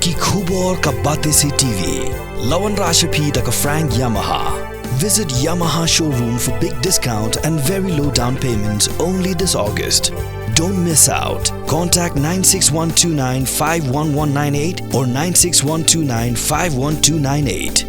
Ki Khubor Ka Bate Se TV. Lawan Rashapi Taka Frank Yamaha. Visit Yamaha showroom for big discount and very low down payments only this August. Don't miss out. Contact 96129 51198 or 96129 51298.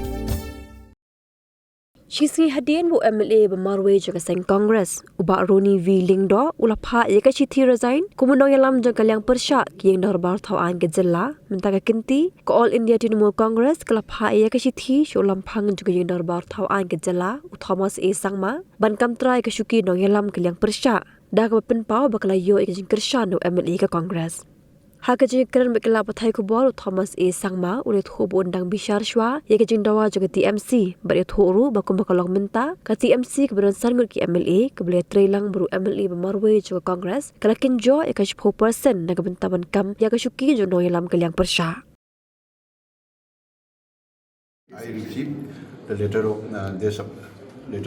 Shisi hadian bu MLA bermarwe jaga seng Kongres ubak Roni V Lingdo ulapha yaka chithi resign kumunong yalam jaga yang persya kiyeng darbar thawan gejela mentaga kinti ko All India Trinamool Congress kelapha yaka chithi sholam phang jaga yang darbar thawan gejela u Thomas A Sangma ban kamtrai ke Shuki nong yalam ke yang persya dah ke pen pau bakala yo ikjing kershan no MLA ke Kongres Hakajing keren bekala pathai ko bor Thomas A Sangma ulet khub undang bishar shwa yekajing dawa jaga TMC bari thoru bakum bakalong menta ka TMC keberon sangur ki MLA kebele trailang baru MLA bermarwe jaga Kongres kalakin jo yakash 4% naga bentaban kam yakashuki jo no yalam kaliang persya I received the letter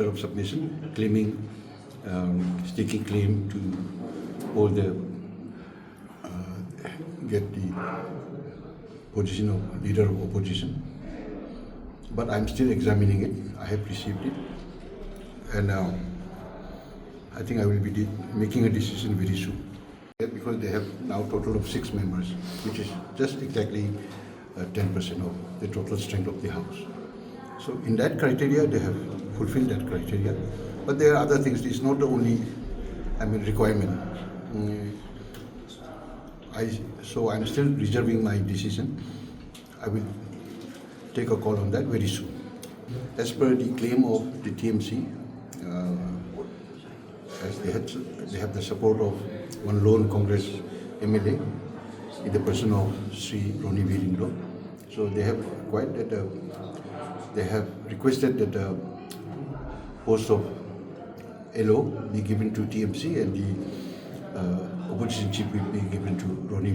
of submission claiming staking claim to all the get the position of leader of opposition, but I'm still examining it. I have received it, and I think I will be making a decision very soon. Because they have now total of 6 members, which is just exactly 10% of the total strength of the House. So in that criteria, they have fulfilled that criteria. But there are other things. It's not the only, requirement. So I'm still reserving my decision. I will take a call on that very soon. As per the claim of the TMC, as they have the support of one lone Congress MLA in the person of Sri Roni Virindro. So they have requested that the post of LO be given to TMC and the opposition chief will be given to Roni